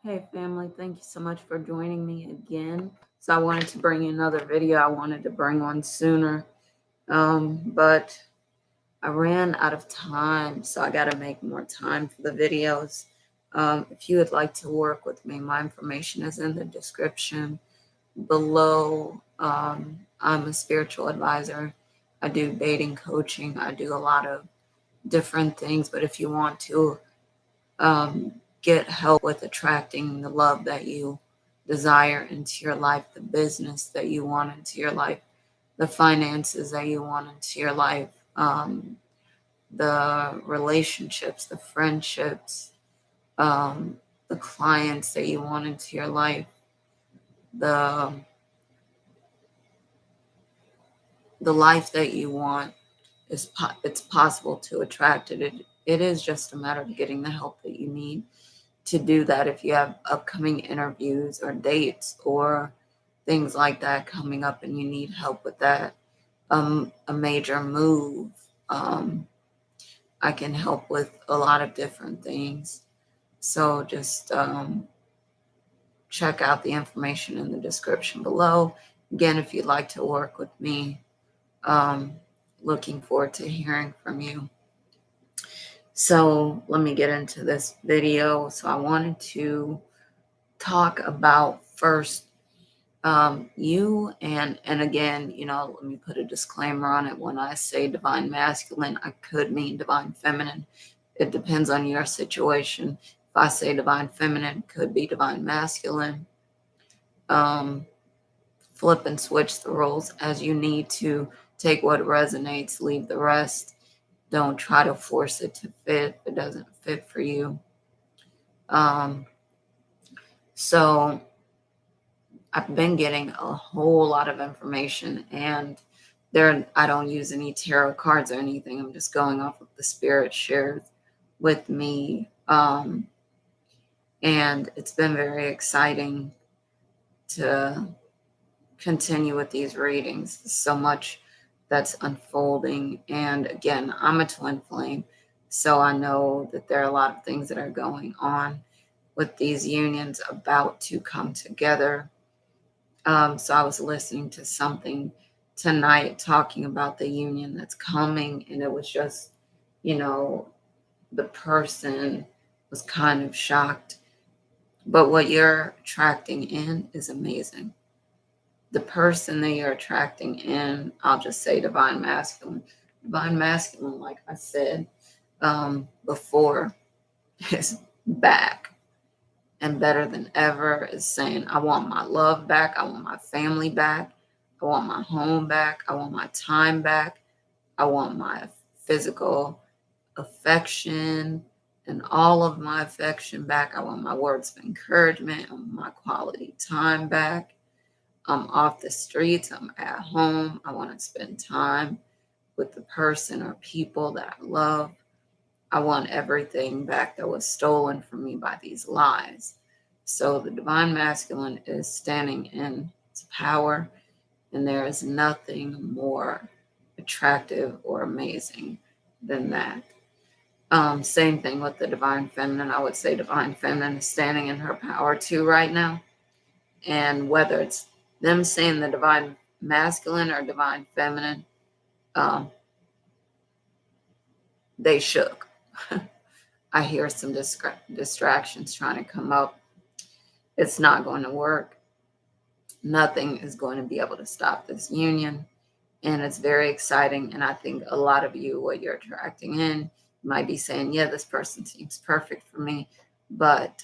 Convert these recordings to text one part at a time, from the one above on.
Hey family, thank you so much for joining me again. So I wanted to bring you another video I wanted to bring on sooner, but I ran out of time, so I got to make more time for the videos. If you would like to work with me, my information is in the description below. I'm a spiritual advisor. I do dating coaching. I do a lot of different things, but if you want to get help with attracting the love that you desire into your life, the business that you want into your life, the finances that you want into your life, the relationships, the friendships, the clients that you want into your life, the the life that you want it's possible to attract it. It is just a matter of getting the help that you need to do that. If you have upcoming interviews or dates or things like that coming up and you need help with that, a major move, I can help with a lot of different things. So just check out the information in the description below. Again, if you'd like to work with me, um, looking forward to hearing from you. So let me get into this video. So I wanted to talk about first you and again, let me put a disclaimer on it. When I say divine masculine, I could mean divine feminine. It depends on your situation. If I say divine feminine, it could be divine masculine. Flip and switch the roles as you need to. Take what resonates, leave the rest. Don't try to force it to fit if it doesn't fit for you. So I've been getting a whole lot of information, and I don't use any tarot cards or anything. I'm just going off of the spirit shared with me. And it's been very exciting to continue with these readings. So much that's unfolding. And again, I'm a twin flame, so I know that there are a lot of things that are going on with these unions about to come together. So I was listening to something tonight talking about the union that's coming, and it was just, the person was kind of shocked. But what you're attracting in is amazing. The person that you're attracting in, I'll just say divine masculine. Divine masculine, like I said before, is back and better than ever, is saying, I want my love back. I want my family back. I want my home back. I want my time back. I want my physical affection and all of my affection back. I want my words of encouragement. I want my quality time back. I'm off the streets. I'm at home. I want to spend time with the person or people that I love. I want everything back that was stolen from me by these lies. So the divine masculine is standing in its power, and there is nothing more attractive or amazing than that. Same thing with the divine feminine. I would say divine feminine is standing in her power too right now. And whether it's them saying the divine masculine or divine feminine, they shook. I hear some distractions trying to come up. It's not going to work. Nothing is going to be able to stop this union. And it's very exciting. And I think a lot of you, what you're attracting in, might be saying, yeah, this person seems perfect for me. But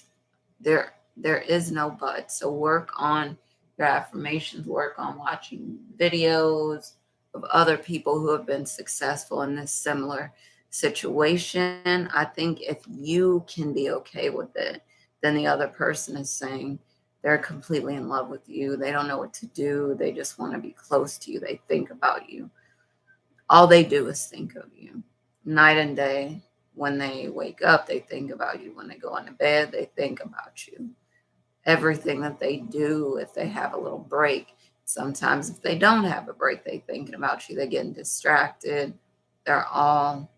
there is no but. So work on your affirmations, work on watching videos of other people who have been successful in this similar situation. I think if you can be okay with it, then the other person is saying they're completely in love with you. They don't know what to do. They just want to be close to you. They think about you. All they do is think of you night and day. When they wake up, they think about you. When they go into bed, they think about you. Everything that they do, if they have a little break, sometimes if they don't have a break, they're thinking about you. They're getting distracted. They're all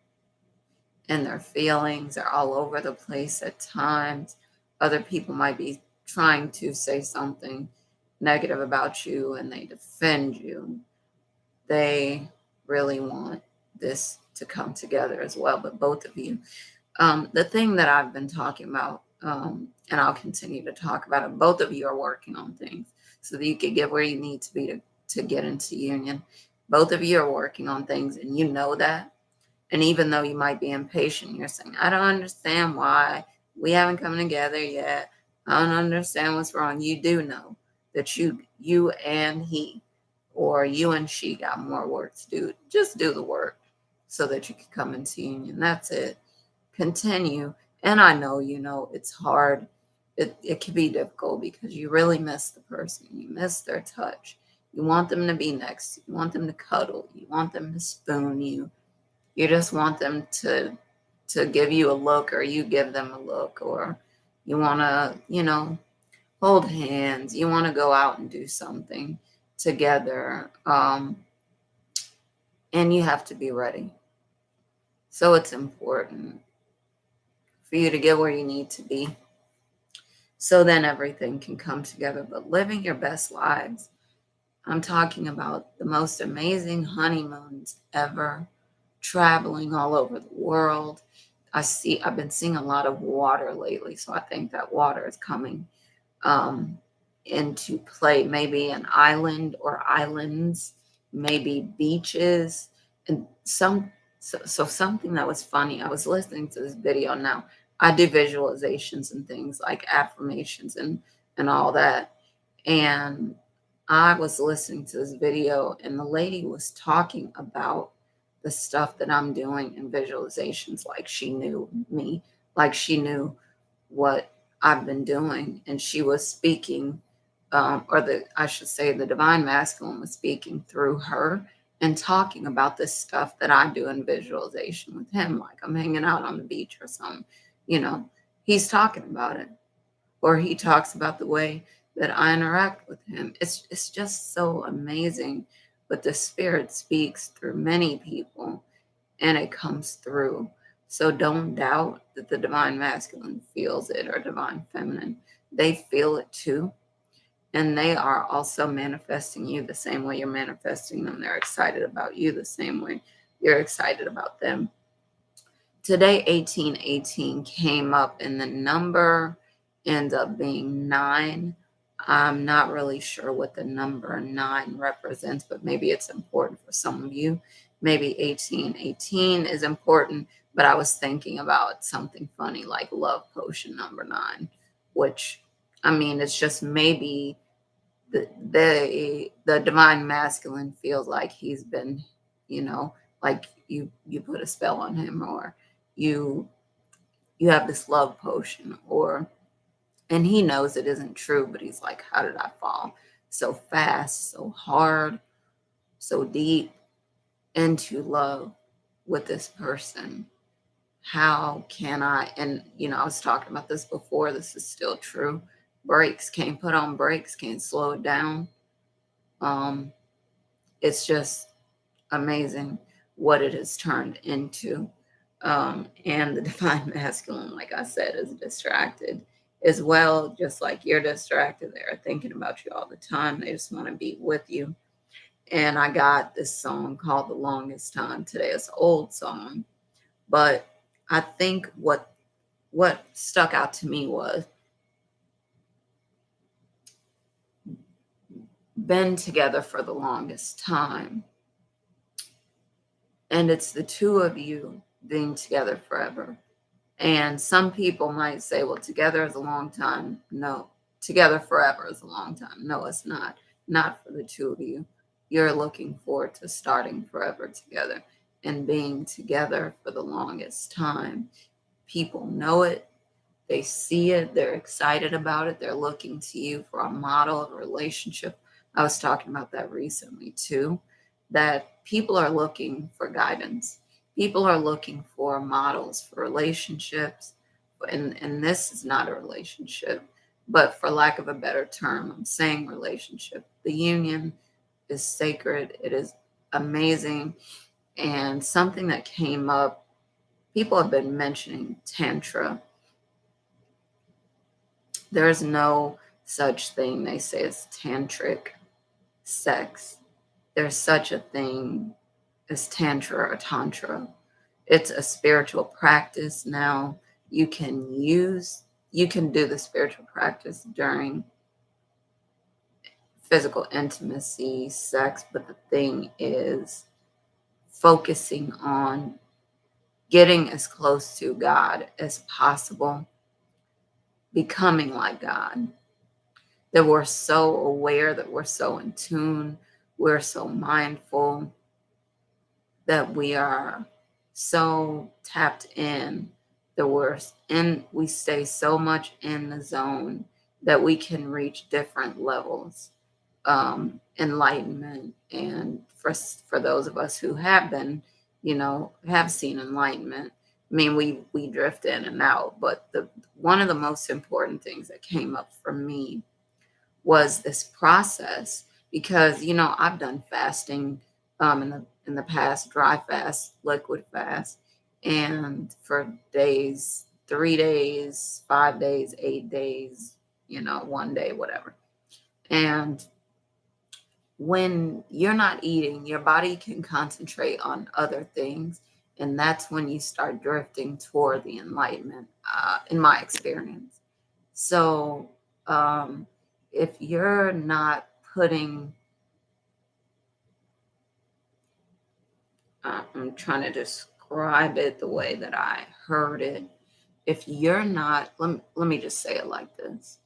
in their feelings. They're all over the place at times. other people might be trying to say something negative about you and they defend you. They really want this to come together as well, but both of you. The thing that I've been talking about, and I'll continue to talk about it, both of you are working on things so that you can get where you need to be to get into union. Both of you are working on things, and you know that. And even though you might be impatient, you're saying, I don't understand why we haven't come together yet. I don't understand what's wrong. You do know that you and he, or you and she, got more work to do. Just do the work so that you can come into union. That's it. Continue. And I know, it's hard. It can be difficult because you really miss the person. You miss their touch. You want them to be next. You want them to cuddle. You want them to spoon you. You just want them to give you a look, or you give them a look, or you want to, hold hands. You want to go out and do something together. And you have to be ready. So it's important for you to get where you need to be. So then everything can come together. But living your best lives, I'm talking about the most amazing honeymoons ever, traveling all over the world. I've been seeing a lot of water lately, so I think that water is coming into play. Maybe an island or islands, maybe beaches, and something that was funny. I was listening to this video now. I do visualizations and things like affirmations and all that. And I was listening to this video, and the lady was talking about the stuff that I'm doing in visualizations, like she knew me, like she knew what I've been doing. And she was speaking, I should say, the divine masculine was speaking through her and talking about this stuff that I do in visualization with him, like I'm hanging out on the beach or something. He's talking about it, or he talks about the way that I interact with him. It's just so amazing. But the spirit speaks through many people, and it comes through. So don't doubt that the divine masculine feels it, or divine feminine. They feel it too. And they are also manifesting you the same way you're manifesting them. They're excited about you the same way you're excited about them. Today, 1818 came up, and the number ends up being 9. I'm not really sure what the number 9 represents, but maybe it's important for some of you. Maybe 1818 is important, but I was thinking about something funny like love potion number 9, which, it's just maybe the divine masculine feels like he's been, like you put a spell on him, or you have this love potion, and he knows it isn't true, but he's like, how did I fall so fast, so hard, so deep into love with this person? How can I? And I was talking about this before. This is still true. Brakes, can't put on brakes, can't slow it down. It's just amazing what it has turned into. And the divine masculine, like I said, is distracted as well, just like you're distracted. They're thinking about you all the time. They just want to be with you. And I got this song called The Longest Time today. It's an old song, but I think what stuck out to me was been together for the longest time. And it's the two of you being together forever. And some people might say, well, together is a long time. No, together forever is a long time. No, it's not. Not for the two of you. You're looking forward to starting forever together and being together for the longest time. People know it. They see it. They're excited about it. They're looking to you for a model of a relationship. I was talking about that recently too, that people are looking for guidance. People are looking for models for relationships. And this is not a relationship, but for lack of a better term, I'm saying relationship. The union is sacred. It is amazing. And something that came up, people have been mentioning Tantra. There's no such thing, they say, as tantric sex. There's such a thing as tantra or tantra. It's a spiritual practice. Now you can do the spiritual practice during physical intimacy, sex, but the thing is focusing on getting as close to God as possible, becoming like God. That we're so aware, that we're so in tune, we're so mindful, that we are so tapped in, that we stay so much in the zone that we can reach different levels, enlightenment. And for those of us who have been, have seen enlightenment, I mean, we drift in and out, but the one of the most important things that came up for me was this process, because I've done fasting, in the past, dry fast, liquid fast, and for days, 3 days, 5 days, 8 days, 1 day, whatever. And when you're not eating, your body can concentrate on other things, and that's when you start drifting toward the enlightenment, in my experience. So if you're not putting, I'm trying to describe it the way that I heard it. If you're not, let me just say it like this.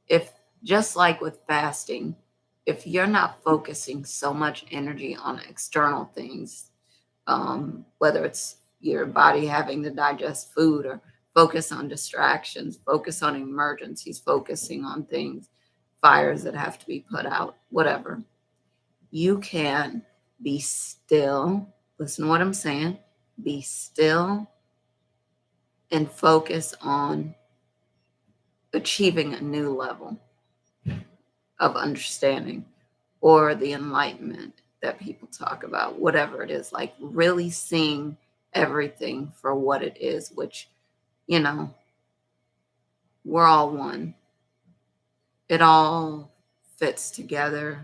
If, just like with fasting, if you're not focusing so much energy on external things, whether it's your body having to digest food, or focus on distractions, focus on emergencies, focusing on things, fires that have to be put out, whatever, you can be still. Listen to what I'm saying. Be still and focus on achieving a new level of understanding, or the enlightenment that people talk about, whatever it is, like really seeing everything for what it is, which, we're all one. It all fits together.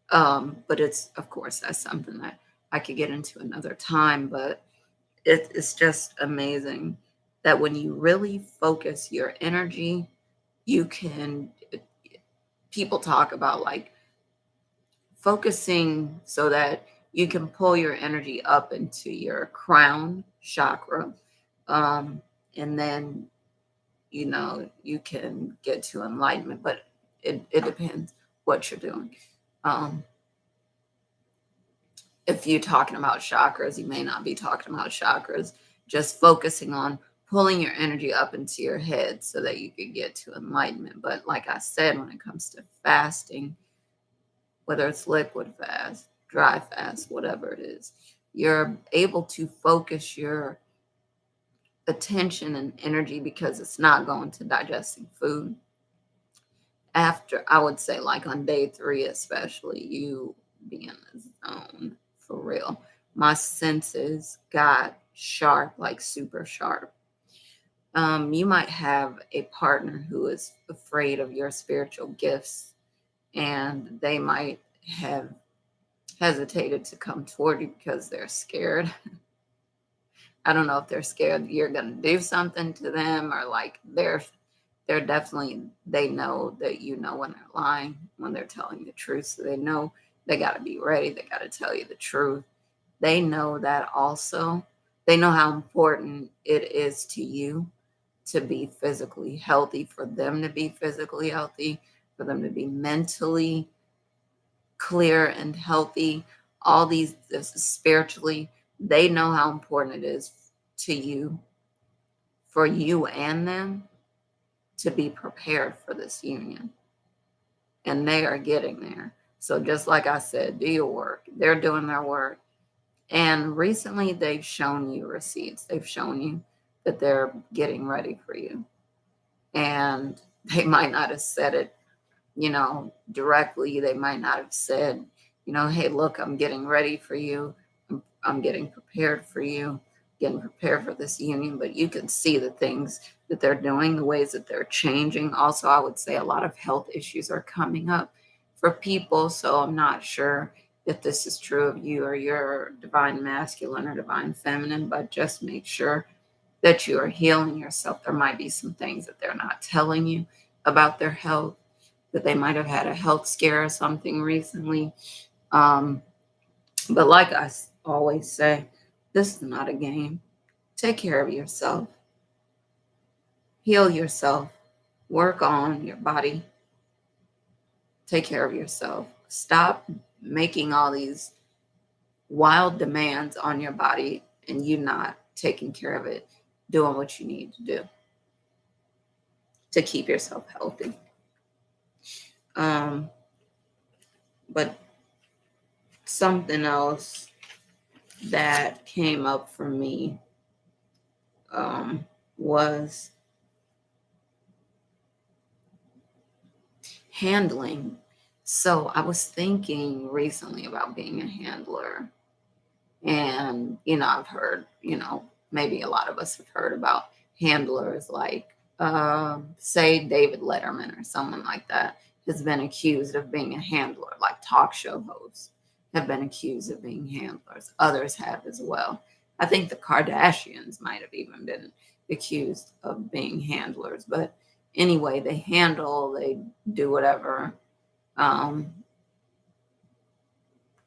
But it's, of course, that's something that I could get into another time, but it's just amazing that when you really focus your energy, you can, people talk about like focusing so that you can pull your energy up into your crown chakra. And then, you can get to enlightenment, but it depends what you're doing. If you're talking about chakras, you may not be talking about chakras, just focusing on pulling your energy up into your head so that you could get to enlightenment. But like I said, when it comes to fasting, whether it's liquid fast, dry fast, whatever it is, you're able to focus your attention and energy, because it's not going to digesting food. After, I would say, like on day 3, especially, you be in the zone for real. My senses got sharp, like super sharp. You might have a partner who is afraid of your spiritual gifts, and they might have hesitated to come toward you because they're scared. I don't know if they're scared you're going to do something to them, or like they're definitely, they know that when they're lying, when they're telling the truth. So they know they got to be ready. They got to tell you the truth. They know that also. They know how important it is to you to be physically healthy, for them to be physically healthy, for them to be mentally clear and healthy. All these, this is spiritually, they know how important it is to you, for you and them, to be prepared for this union. And they are getting there. So just like I said, do your work. They're doing their work. And recently they've shown you receipts. They've shown you that they're getting ready for you. And they might not have said it, directly. They might not have said, hey, look, I'm getting ready for you. I'm getting prepared for you. getting prepared for this union, but you can see the things that they're doing, the ways that they're changing. Also, I would say a lot of health issues are coming up for people. So I'm not sure if this is true of you or your divine masculine or divine feminine, but just make sure that you are healing yourself. There might be some things that they're not telling you about their health, that they might have had a health scare or something recently. Um, but like I always say, this is not a game. Take care of yourself, heal yourself, work on your body, take care of yourself. Stop making all these wild demands on your body and you not taking care of it, doing what you need to do to keep yourself healthy. But something else that came up for me was handling. So I was thinking recently about being a handler. And, I've heard, maybe a lot of us have heard about handlers like, say, David Letterman or someone like that has been accused of being a handler, like talk show hosts have been accused of being handlers. Others have as well. I think the Kardashians might have even been accused of being handlers. But anyway, they do whatever.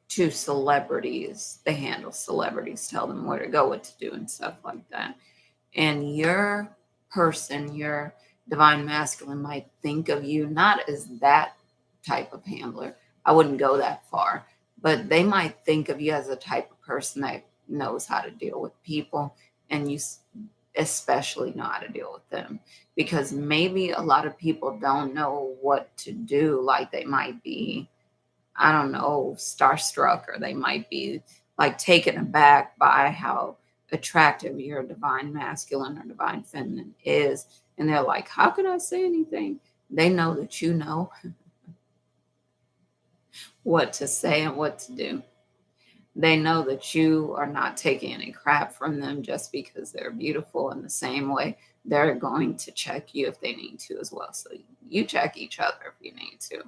To celebrities. They handle celebrities, tell them where to go, what to do, and stuff like that. And your person, your divine masculine, might think of you not as that type of handler. I wouldn't go that far, but they might think of you as a type of person that knows how to deal with people, and you especially know how to deal with them, because maybe a lot of people don't know what to do. Like they might be, I don't know, starstruck, or they might be like taken aback by how attractive your divine masculine or divine feminine is. And they're like, how can I say anything? They know that you know what to say and what to do. They know that you are not taking any crap from them just because they're beautiful. In the same way, they're going to check you if they need to as well. So you check each other if you need to.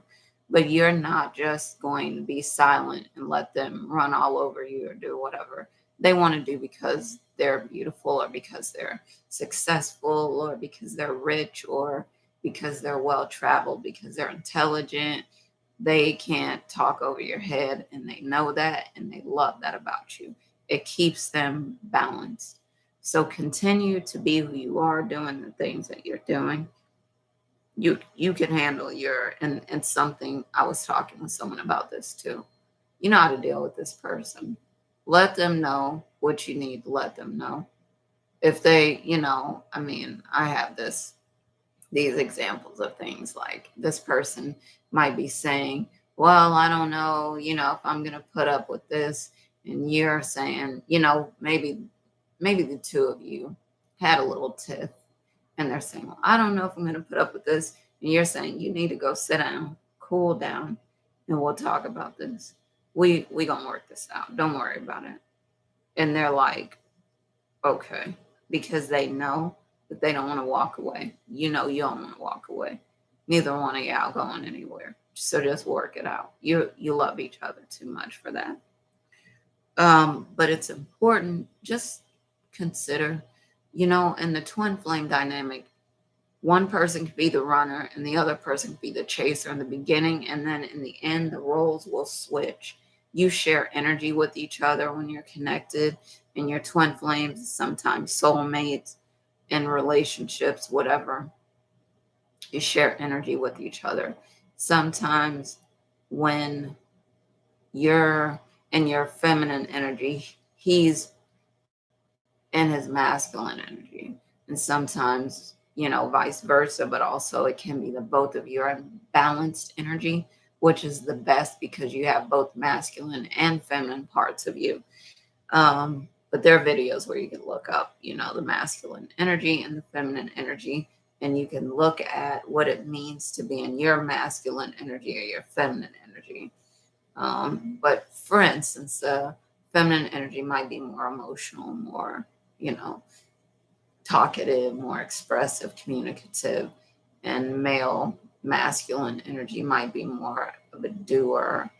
But you're not just going to be silent and let them run all over you or do whatever they want to do because they're beautiful, or because they're successful, or because they're rich, or because they're well traveled, because they're intelligent. They can't talk over your head, and they know that, and they love that about you. It keeps them balanced. So continue to be who you are, doing the things that you're doing. You can handle and something, I was talking with someone about this too. You know how to deal with this person. Let them know what you need to let them know. If they, I have these examples of things like this person might be saying, well, I don't know, if I'm going to put up with this. And you're saying, maybe the two of you had a little tiff, and they're saying, well, I don't know if I'm going to put up with this. And you're saying, you need to go sit down, cool down, and we'll talk about this. We going to work this out. Don't worry about it. And they're like, okay, because they know that they don't want to walk away. You know you don't want to walk away. Neither one of y'all going anywhere. So just work it out. You love each other too much for that. But it's important, just consider, in the twin flame dynamic, one person could be the runner and the other person could be the chaser in the beginning. And then in the end, the roles will switch. You share energy with each other when you're connected, and your twin flames, sometimes soulmates in relationships, whatever. You share energy with each other. Sometimes when you're in your feminine energy, he's in his masculine energy. And sometimes, vice versa, but also it can be the both of you are in balanced energy, which is the best because you have both masculine and feminine parts of you. But there are videos where you can look up, the masculine energy and the feminine energy, and you can look at what it means to be in your masculine energy or your feminine energy. But for instance, feminine energy might be more emotional, more, talkative, more expressive, communicative, and male masculine energy might be more of a doer,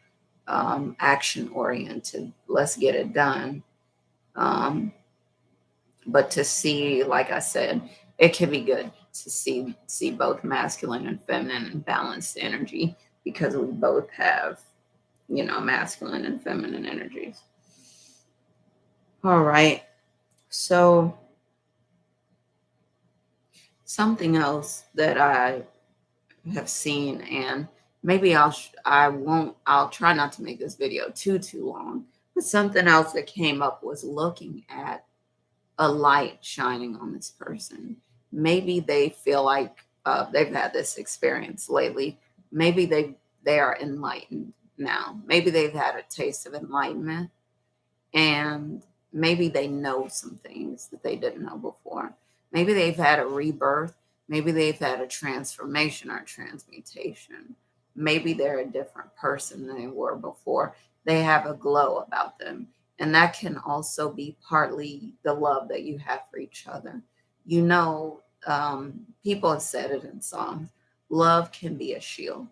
action oriented. Let's get it done. But to see, like I said, it can be good to see both masculine and feminine and balanced energy, because we both have, masculine and feminine energies. All right. So something else that I have seen, and maybe I'll try not to make this video too long, but something else that came up was looking at a light shining on this person. Maybe they feel like they've had this experience lately. Maybe they are enlightened now. Maybe they've had a taste of enlightenment, and maybe they know some things that they didn't know before. Maybe they've had a rebirth. Maybe they've had a transformation or a transmutation. Maybe they're a different person than they were before. They have a glow about them. And that can also be partly the love that you have for each other. People have said it in songs, love can be a shield.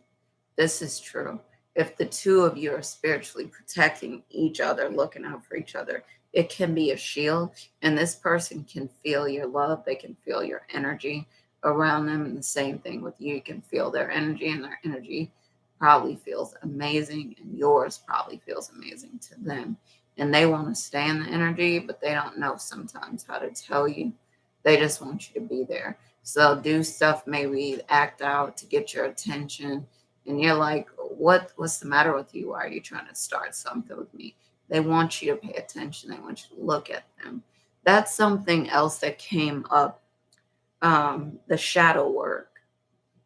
This is true. If the two of you are spiritually protecting each other, looking out for each other, it can be a shield. And this person can feel your love. They can feel your energy around them. And the same thing with you. You can feel their energy, and their energy probably feels amazing, and yours probably feels amazing to them. And they want to stay in the energy, but they don't know sometimes how to tell you. They just want you to be there. So they'll do stuff, maybe act out to get your attention. And you're like, what's the matter with you? Why are you trying to start something with me? They want you to pay attention. They want you to look at them. That's something else that came up. The shadow work.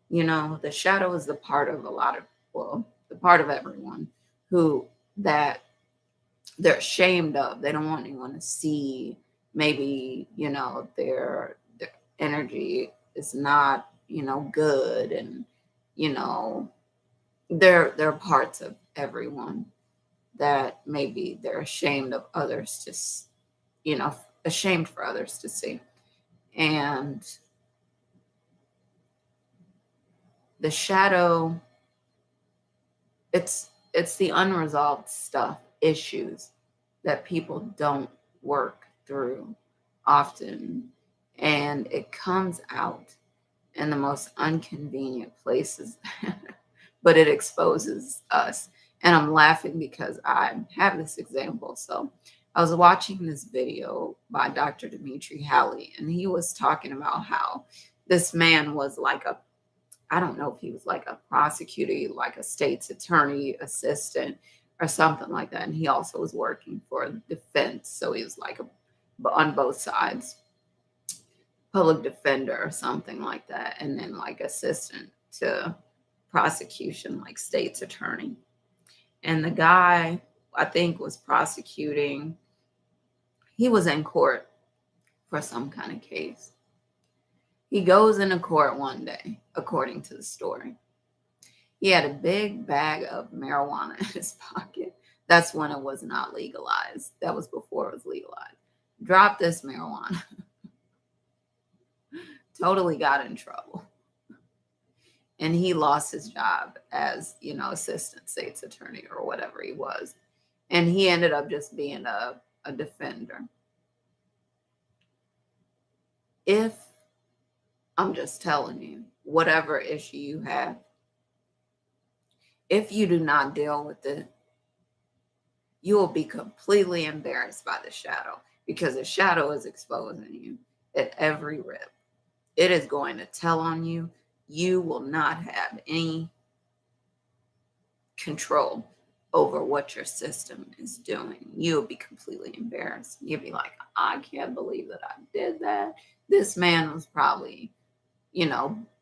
The shadow is the part of the part of everyone that they're ashamed of. They don't want anyone to see. Maybe, their energy is not, good. And, they're parts of everyone that maybe they're ashamed of others ashamed for others to see. And the shadow, it's the unresolved stuff, issues that people don't work through often. And it comes out in the most inconvenient places, but it exposes us. And I'm laughing because I have this example. So I was watching this video by Dr. Dimitri Halley, and he was talking about how this man was I don't know if he was like a prosecutor, like a state's attorney assistant or something like that. And he also was working for defense. So he was on both sides, public defender or something like that. And then assistant to prosecution, like state's attorney. And the guy, I think, was prosecuting. He was in court for some kind of case. He goes into court one day, according to the story. He had a big bag of marijuana in his pocket. That's when it was not legalized. That was before it was legalized. Dropped this marijuana. Totally got in trouble. And he lost his job as, assistant state's attorney or whatever he was. And he ended up just being a defender. I'm just telling you, whatever issue you have, if you do not deal with it, you will be completely embarrassed by the shadow, because the shadow is exposing you at every rip. It is going to tell on you. You will not have any control over what your system is doing. You'll be completely embarrassed. You'll be like, I can't believe that I did that. This man was probably,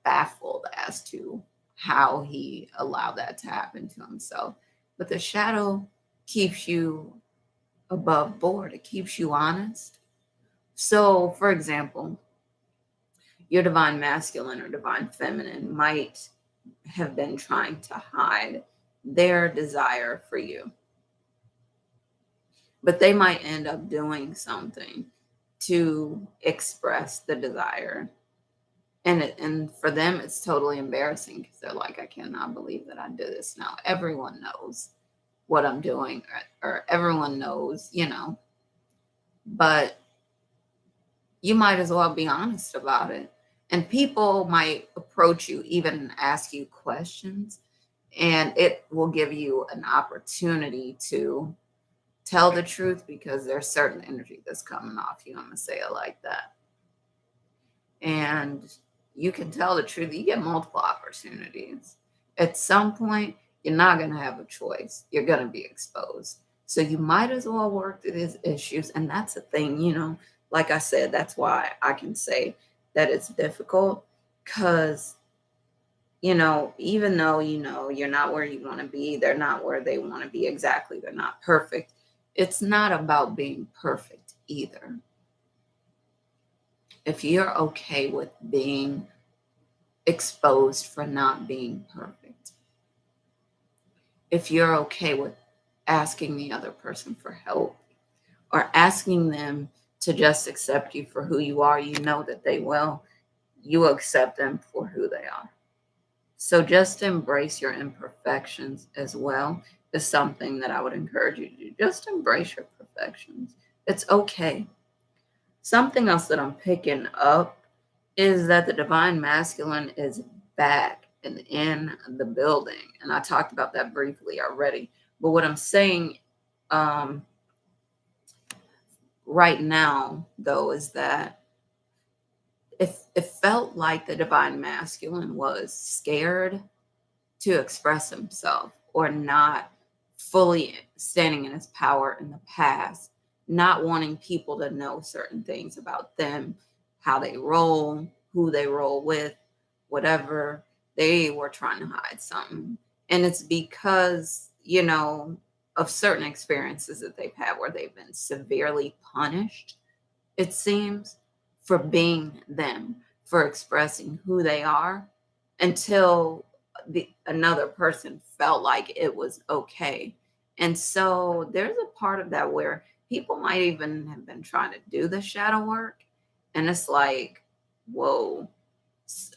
baffled as to how he allowed that to happen to himself. But the shadow keeps you above board. It keeps you honest. So, for example, your divine masculine or divine feminine might have been trying to hide their desire for you. But they might end up doing something to express the desire. And for them, it's totally embarrassing because they're like, I cannot believe that I do this now. Everyone knows what I'm doing, or everyone knows, but you might as well be honest about it. And people might approach you, even ask you questions, and it will give you an opportunity to tell the truth because there's certain energy that's coming off you. I'm going to say it like that. And you can tell the truth. You get multiple opportunities. At some point, you're not going to have a choice. You're going to be exposed. So you might as well work through these issues. And that's the thing, like I said, that's why I can say that it's difficult because, even though, you're not where you want to be, they're not where they want to be exactly, they're not perfect. It's not about being perfect either. If you're okay with being exposed for not being perfect, if you're okay with asking the other person for help or asking them to just accept you for who you are, you know that they will. You accept them for who they are. So just embrace your imperfections as well is something that I would encourage you to do. Just embrace your perfections. It's okay. Something else that I'm picking up is that the divine masculine is back and in the building. And I talked about that briefly already. But what I'm saying right now, though, is that if it felt like the divine masculine was scared to express himself or not fully standing in his power in the past, not wanting people to know certain things about them, how they roll, who they roll with, whatever, they were trying to hide something. And it's because, of certain experiences that they've had where they've been severely punished, it seems, for being them, for expressing who they are until another person felt like it was okay. And so there's a part of that where people might even have been trying to do the shadow work. And it's like, whoa,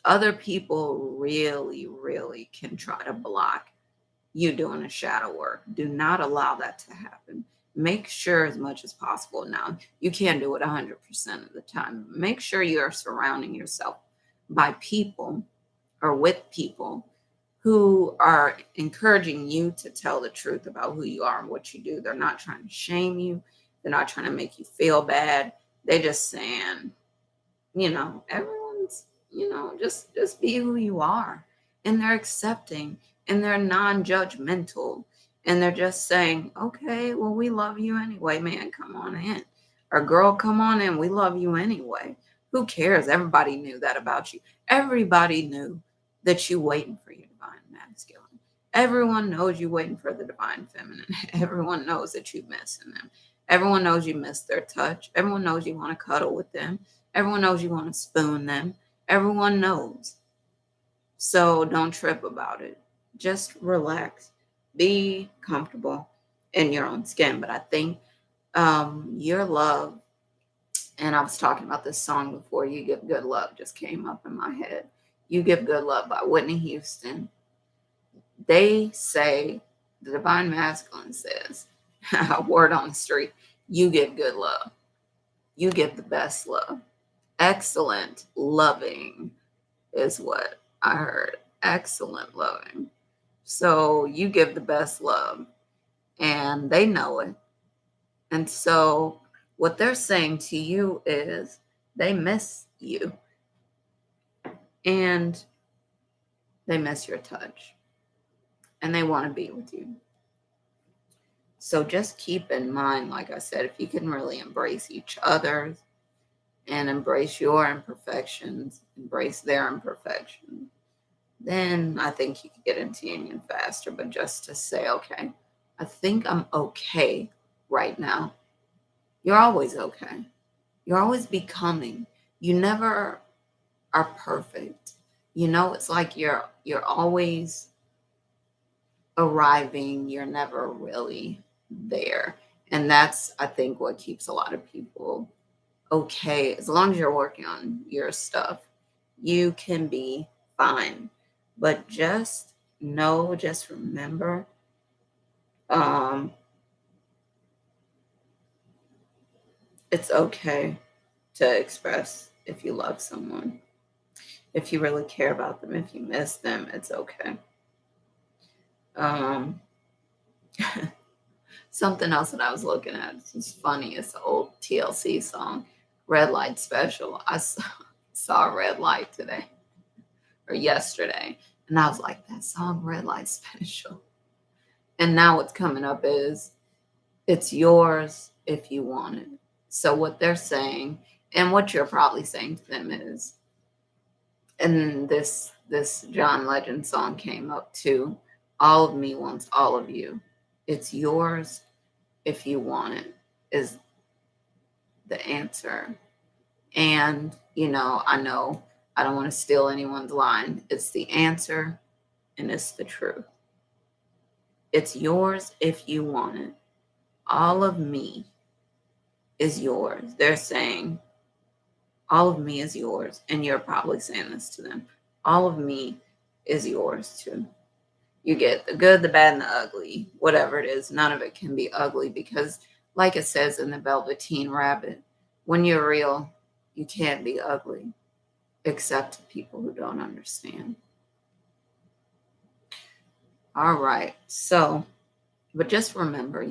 other people really, really can try to block you doing the shadow work. Do not allow that to happen. Make sure as much as possible. Now, you can't do it 100% of the time. Make sure you are surrounding yourself by people or with people who are encouraging you to tell the truth about who you are and what you do. They're not trying to shame you. They're not trying to make you feel bad. They're just saying, everyone's, just be who you are. And they're accepting and they're non-judgmental. And they're just saying, okay, well, we love you anyway, man. Come on in. Or girl, come on in. We love you anyway. Who cares? Everybody knew that about you. Everybody knew that you waiting for your divine masculine. Everyone knows you waiting for the divine feminine. Everyone knows that you missing them. Everyone knows you miss their touch. Everyone knows you want to cuddle with them. Everyone knows you want to spoon them. Everyone knows. So don't trip about it. Just relax. Be comfortable in your own skin. But I think your love, and I was talking about this song before, You Give Good Love, just came up in my head. You Give Good Love by Whitney Houston. They say, the divine masculine says, a word on the street, you give good love. You give the best love. Excellent loving is what I heard. Excellent loving. So you give the best love, and they know it. And so what they're saying to you is they miss you, and they miss your touch, and they want to be with you. So just keep in mind, like I said, if you can really embrace each other's and embrace your imperfections, embrace their imperfections, then I think you can get into union faster. But just to say, okay, I think I'm okay right now. You're always okay. You're always becoming. You never are perfect. It's like you're always arriving. You're never really there. And that's, I think, what keeps a lot of people okay. As long as you're working on your stuff, you can be fine. But just know, just remember, um, it's okay to express if you love someone, if you really care about them, if you miss them, it's okay. Um, Something else that I was looking at, it's funny, it's an old TLC song, Red Light Special. I saw a red light today or yesterday, and I was like, that song, Red Light Special. And now what's coming up is, it's yours if you want it. So what they're saying, and what you're probably saying to them is, and this John Legend song came up too, all of me wants all of you. It's yours if you want it, is the answer. And, I know I don't want to steal anyone's line. It's the answer and it's the truth. It's yours if you want it. All of me is yours. They're saying, all of me is yours. And you're probably saying this to them. All of me is yours too. You get the good, the bad, and the ugly, whatever it is. None of it can be ugly because, like it says in the Velveteen Rabbit, when you're real, you can't be ugly, except to people who don't understand. All right. So, but just remember,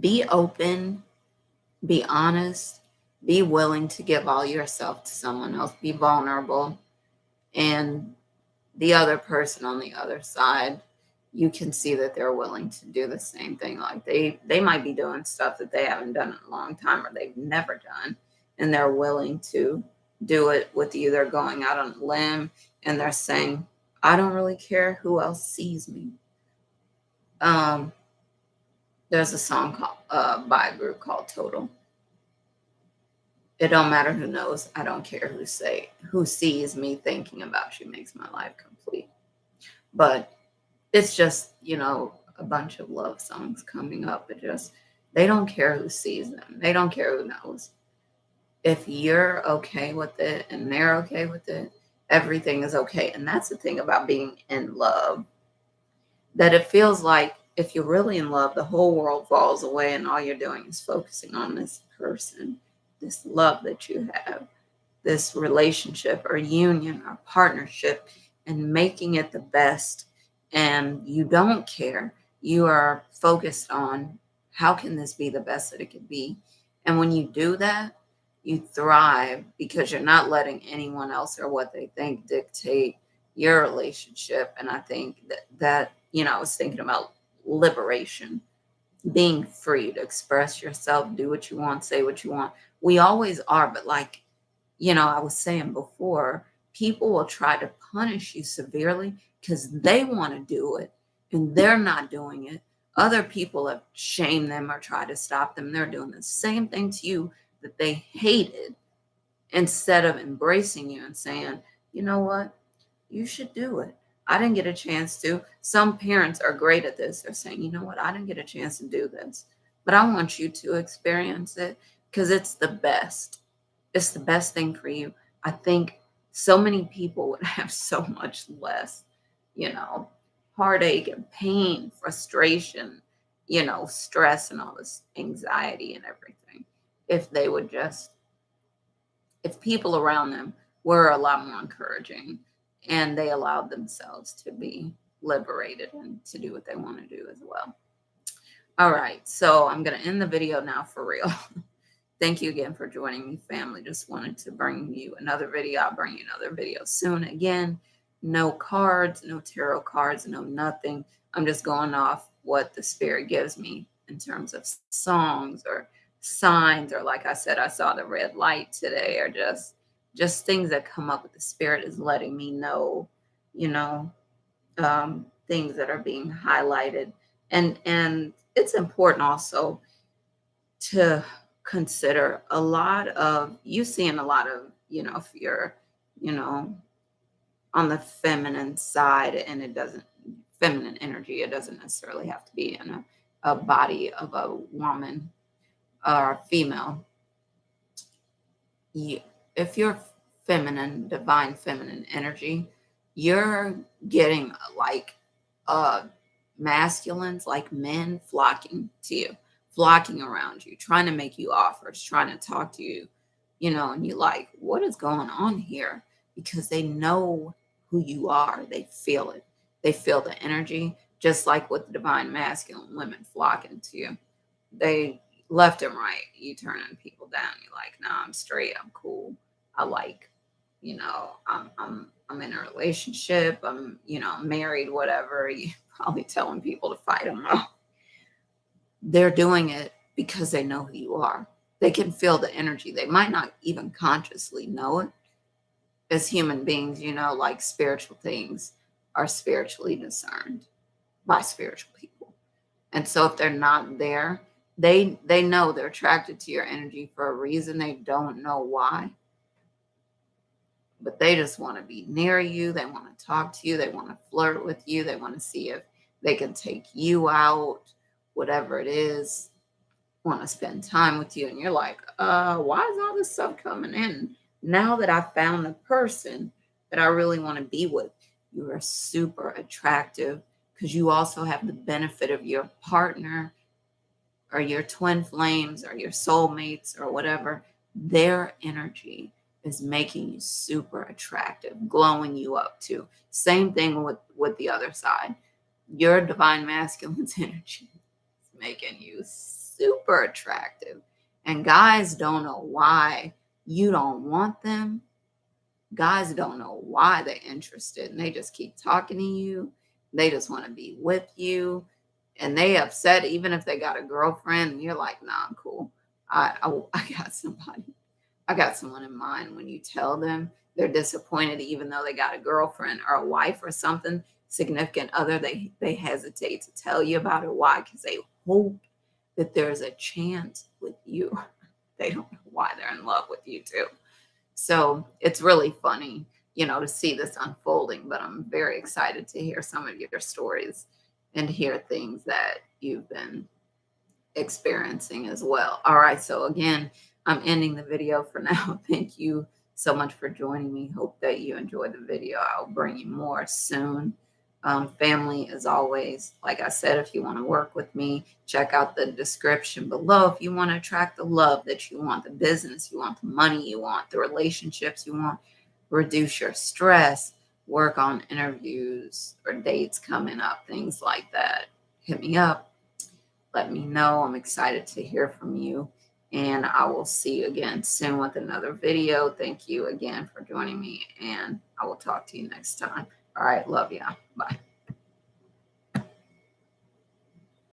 be open, be honest, be willing to give all yourself to someone else, be vulnerable, and the other person on the other side, you can see that they're willing to do the same thing. Like they might be doing stuff that they haven't done in a long time or they've never done, and they're willing to do it with you. They're going out on a limb and they're saying, I don't really care who else sees me. There's a song called by a group called Total. It don't matter who knows. I don't care who sees me thinking about you makes my life complete. But it's just, a bunch of love songs coming up. They don't care who sees them. They don't care who knows. If you're okay with it and they're okay with it, everything is okay. And that's the thing about being in love, that it feels like if you're really in love, the whole world falls away and all you're doing is focusing on this person, this love that you have, this relationship or union or partnership, and making it the best. And you don't care. You are focused on, how can this be the best that it could be? And when you do that, you thrive because you're not letting anyone else or what they think dictate your relationship. And I think that I was thinking about liberation, being free to express yourself, do what you want, say what you want. We always are, but like, I was saying before, people will try to punish you severely because they want to do it and they're not doing it. Other people have shamed them or tried to stop them. They're doing the same thing to you that they hated, instead of embracing you and saying, you know what, you should do it. I didn't get a chance to. Some parents are great at this. They're saying, you know what, I didn't get a chance to do this, but I want you to experience it because it's the best. It's the best thing for you. I think so many people would have so much less, heartache and pain, frustration, stress and all this anxiety and everything. If they would just, if people around them were a lot more encouraging and they allowed themselves to be liberated and to do what they want to do as well. All right. So I'm going to end the video now for real. Thank you again for joining me, family. Just wanted to bring you another video. I'll bring you another video soon. Again, no cards, no tarot cards, no nothing. I'm just going off what the spirit gives me in terms of songs or signs, or like I said, I saw the red light today, or just things that come up with the spirit is letting me know, things that are being highlighted. And it's important also to consider a lot of, you seeing a lot of, if you're, on the feminine side, and it doesn't, feminine energy, it doesn't necessarily have to be in a body of a woman. or female, you, if you're feminine, divine feminine energy, you're getting like masculines, like men, flocking to you, flocking around you, trying to make you offers, trying to talk to you, and you're like, what is going on here? Because they know who you are. They feel it. They feel the energy, just like with the divine masculine women flocking to you. They left and right, you turning people down. You're like, nah, I'm straight, I'm cool. I like, I'm in a relationship, I'm, married, whatever. You probably telling people to fight them off. They're doing it because they know who you are. They can feel the energy. They might not even consciously know it. As human beings, like spiritual things are spiritually discerned by spiritual people. And so if they're not there, they know they're attracted to your energy for a reason. They don't know why. But they just want to be near you. They want to talk to you. They want to flirt with you. They want to see if they can take you out, whatever it is, want to spend time with you. And you're like, why is all this stuff coming in? Now that I found the person that I really want to be with, you are super attractive because you also have the benefit of your partner or your twin flames or your soulmates or whatever. Their energy is making you super attractive, glowing you up too. Same thing with the other side. Your divine masculine's energy is making you super attractive. And guys don't know why you don't want them. Guys don't know why they're interested, and they just keep talking to you. They just want to be with you. And they upset even if they got a girlfriend and you're like, nah, I'm cool. I got somebody. I got someone in mind. When you tell them they're disappointed, even though they got a girlfriend or a wife or something, significant other, they hesitate to tell you about it. Why? Because they hope that there's a chance with you. They don't know why they're in love with you too. So it's really funny, to see this unfolding, but I'm very excited to hear some of your stories and hear things that you've been experiencing as well. All right. So again, I'm ending the video for now. Thank you so much for joining me. Hope that you enjoyed the video. I'll bring you more soon. Family, as always, like I said, if you want to work with me, check out the description below. If you want to attract the love that you want, the business you want, the money you want, the relationships you want, reduce your stress, work on interviews or dates coming up, things like that, hit me up. Let me know. I'm excited to hear from you. And I will see you again soon with another video. Thank you again for joining me. And I will talk to you next time. All right. Love ya. Bye.